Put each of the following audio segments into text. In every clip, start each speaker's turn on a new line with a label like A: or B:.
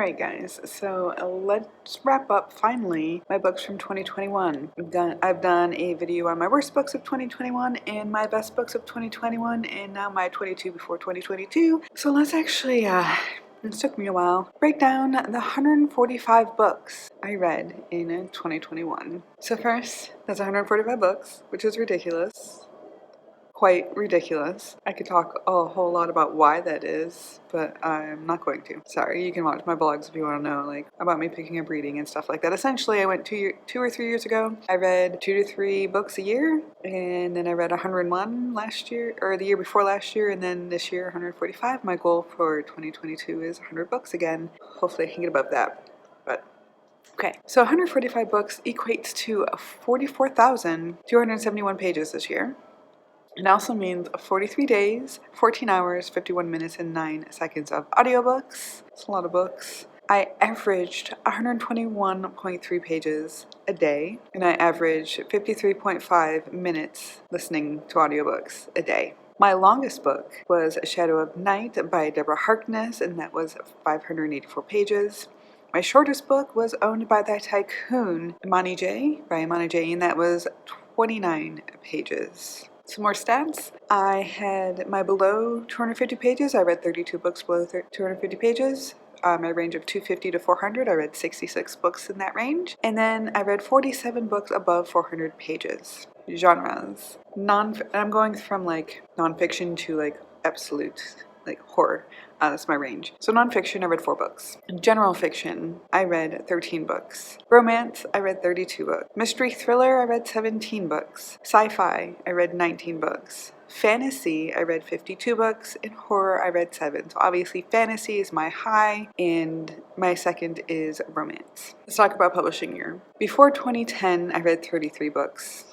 A: Alright guys, so let's wrap up finally my books from 2021. I've done a video on my worst books of 2021 and my best books of 2021 and now my 22 before 2022. So let's actually, this took me a while, break down the 145 books I read in 2021. So first, that's 145 books, which is ridiculous. Quite ridiculous. I could talk a whole lot about why that is, but I'm not going to. Sorry, you can watch my blogs if you want to know, like, about me picking up reading and stuff like that. Essentially, I went 2 or 3 years ago. I read 2 to 3 books a year, and then I read 101 last year, or the year before last year, and then this year 145. My goal for 2022 is 100 books again. Hopefully I can get above that, but okay. So 145 books equates to 44,271 pages this year. It also means 43 days, 14 hours, 51 minutes, and 9 seconds of audiobooks. It's a lot of books. I averaged 121.3 pages a day, and I averaged 53.5 minutes listening to audiobooks a day. My longest book was A Shadow of Night by Deborah Harkness, and that was 584 pages. My shortest book was Owned by the Tycoon, Imani J, by Imani J, and that was 29 pages. Some more stats. I had my below 250 pages. I read 32 books below 250 pages. My range of 250 to 400. I read 66 books in that range. And then I read 47 books above 400 pages. Genres. I'm going from like nonfiction to like absolute like horror. That's my range. So nonfiction, I read 4 books. General fiction, I read 13 books. Romance, I read 32 books. Mystery thriller, I read 17 books. Sci-fi, I read 19 books. Fantasy, I read 52 books. And horror, I read 7. So obviously fantasy is my high, and my second is romance. Let's talk about publishing year. Before 2010, I read 33 books.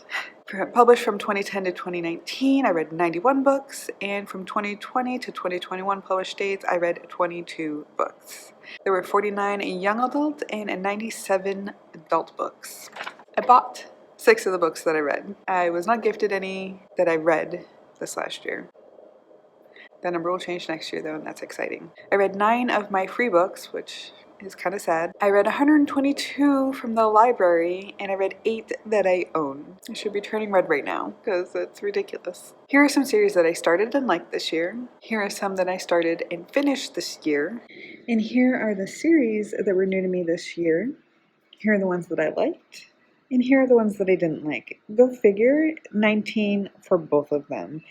A: Published from 2010 to 2019, I read 91 books, and from 2020 to 2021 published dates, I read 22 books. There were 49 young adult and 97 adult books. I bought 6 of the books that I read. I was not gifted any that I read this last year. That number will change next year though, and that's exciting. I read 9 of my free books, which is kind of sad. I read 122 from the library, and I read 8 that I own. I should be turning red right now because it's ridiculous. Here are some series that I started and liked this year. Here are some that I started and finished this year. And here are the series that were new to me this year. Here are the ones that I liked. And here are the ones that I didn't like. Go figure, 19 for both of them.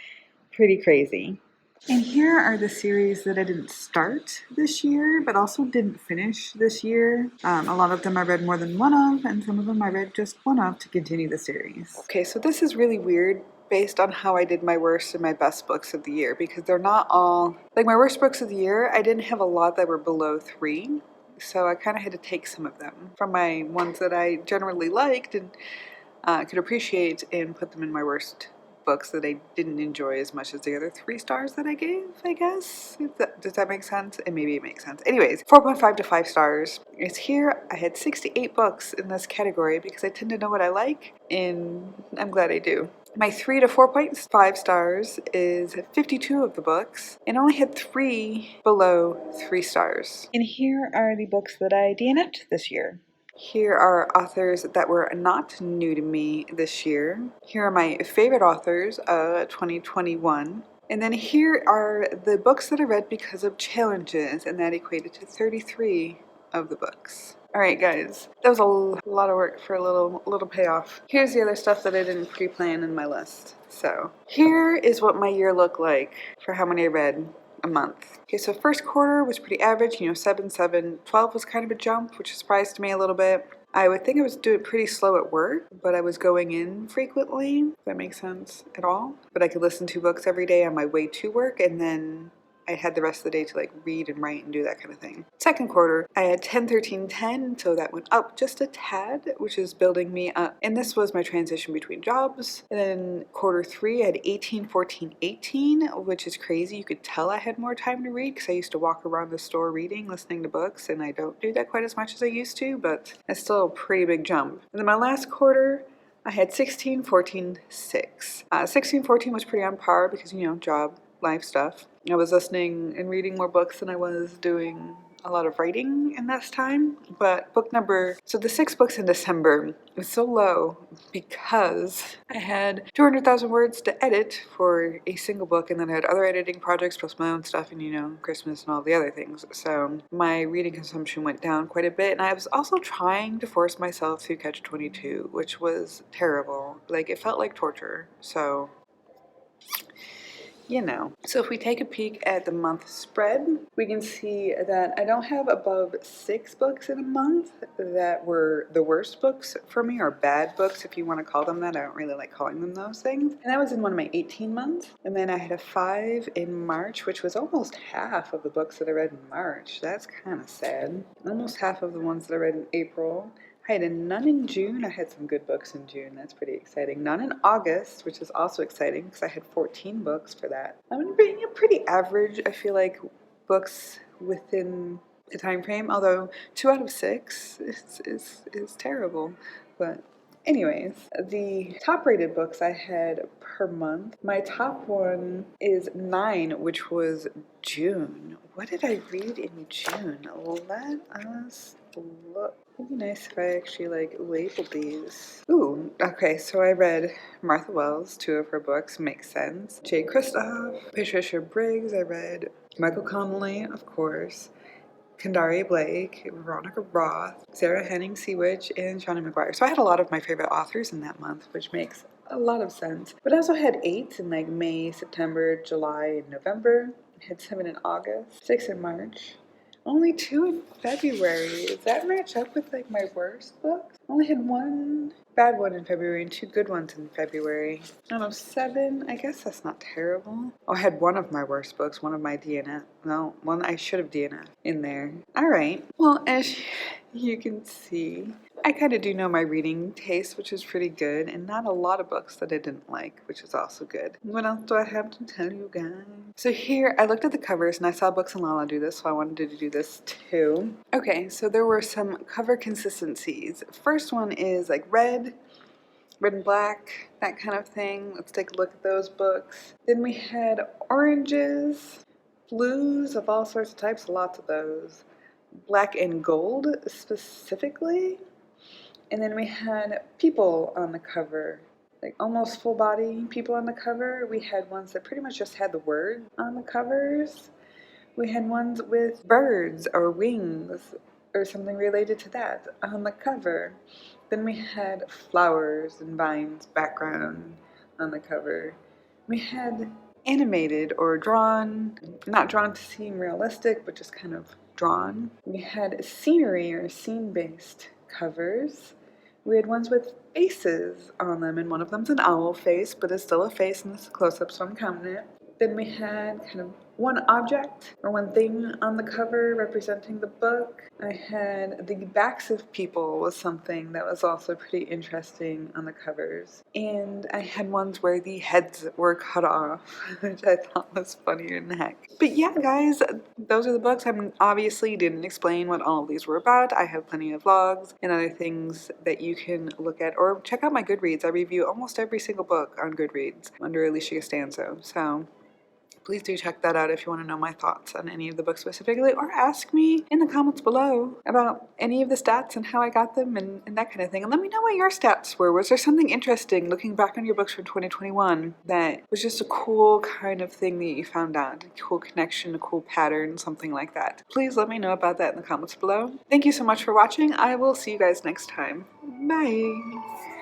A: Pretty crazy. And here are the series that I didn't start this year, but also didn't finish this year. A lot of them I read more than one of, and some of them I read just one of to continue the series. Okay, so this is really weird based on how I did my worst and my best books of the year, because they're not all, like my worst books of the year, I didn't have a lot that were below 3. So I kind of had to take some of them from my ones that I generally liked and could appreciate and put them in my worst books that I didn't enjoy as much as the other 3 stars that I gave, I guess. Does that make sense? And maybe it makes sense. Anyways, 4.5 to 5 stars. It's here. I had 68 books in this category because I tend to know what I like, and I'm glad I do. My 3 to 4.5 stars is 52 of the books, and only had 3 below 3 stars. And here are the books that I DNF'd this year. Here are authors that were not new to me this year. Here are my favorite authors of 2021. And then here are the books that I read because of challenges, and that equated to 33 of the books. Alright guys, that was a lot of work for a little payoff. Here's the other stuff that I didn't pre-plan in my list. So here is what my year looked like for how many I read a month. Okay, so first quarter was pretty average, 7, 7, 12 was kind of a jump, which surprised me a little bit. I would think I was doing pretty slow at work, but I was going in frequently, if that makes sense at all. But I could listen to books every day on my way to work, and then I had the rest of the day to like read and write and do that kind of thing. Second quarter, I had 10, 13, 10, so that went up just a tad, which is building me up. And this was my transition between jobs. And then quarter 3, I had 18, 14, 18, which is crazy. You could tell I had more time to read because I used to walk around the store reading, listening to books, and I don't do that quite as much as I used to, but it's still a pretty big jump. And then my last quarter, I had 16, 14, 6. 16, 14 was pretty on par because, job, life stuff. I was listening and reading more books than I was doing a lot of writing in this time, but so the 6 books in December was so low because I had 200,000 words to edit for a single book, and then I had other editing projects plus my own stuff and, you know, Christmas and all the other things. So my reading consumption went down quite a bit, and I was also trying to force myself to catch 22, which was terrible. Like, it felt like torture. So you know. So if we take a peek at the month spread, we can see that I don't have above 6 books in a month that were the worst books for me, or bad books if you want to call them that. I don't really like calling them those things. And that was in one of my 18 months. And then I had a 5 in March, which was almost half of the books that I read in March. That's kind of sad. Almost half of the ones that I read in April. I had a none in June. I had some good books in June. That's pretty exciting. None in August, which is also exciting because I had 14 books for that. I'm reading a pretty average, I feel like, books within the time frame, although 2 out of 6 is terrible. But anyways, the top rated books I had per month, my top one is 9, which was June. What did I read in June? Let us look. It'd be nice if I actually like labeled these. Ooh, okay, so I read Martha Wells, 2 of her books, makes sense. Jay Kristoff, Patricia Briggs, I read Michael Connelly, of course, Kendari Blake, Veronica Roth, Sarah Henning Seawitch, and Shawnee McGuire. So I had a lot of my favorite authors in that month, which makes a lot of sense. But I also had 8 in like May, September, July, and November. I had 7 in August, 6 in March. Only 2 in February. Does that match up with like my worst books? I only had 1 bad one in February and 2 good ones in February. I don't know, 7. I guess that's not terrible. Oh, I had one of my worst books, one of my DNF. No, one I should have DNF in there. All right. Well, as you can see, I kind of do know my reading taste, which is pretty good, and not a lot of books that I didn't like, which is also good. What else do I have to tell you guys? So here, I looked at the covers and I saw Books and Lala do this, so I wanted to do this too. Okay, so there were some cover consistencies. First one is like red and black, that kind of thing. Let's take a look at those books. Then we had oranges, blues of all sorts of types, lots of those. Black and gold specifically. And then we had people on the cover, like almost full body people on the cover. We had ones that pretty much just had the word on the covers. We had ones with birds or wings or something related to that on the cover. Then we had flowers and vines background on the cover. We had animated or drawn, not drawn to seem realistic, but just kind of drawn. We had scenery or scene-based covers. We had ones with faces on them, and one of them's an owl face, but it's still a face and it's a close-up, so I'm counting it. Then we had kind of one object or one thing on the cover representing the book. I had the backs of people was something that was also pretty interesting on the covers. And I had ones where the heads were cut off, which I thought was funny in the heck. But yeah, guys, those are the books. I obviously didn't explain what all of these were about. I have plenty of vlogs and other things that you can look at, or check out my Goodreads. I review almost every single book on Goodreads under Alisha Costanzo. So please do check that out if you want to know my thoughts on any of the books specifically, or ask me in the comments below about any of the stats and how I got them and that kind of thing. And let me know what your stats were. Was there something interesting looking back on your books from 2021 that was just a cool kind of thing that you found out? A cool connection, a cool pattern, something like that. Please let me know about that in the comments below. Thank you so much for watching. I will see you guys next time. Bye!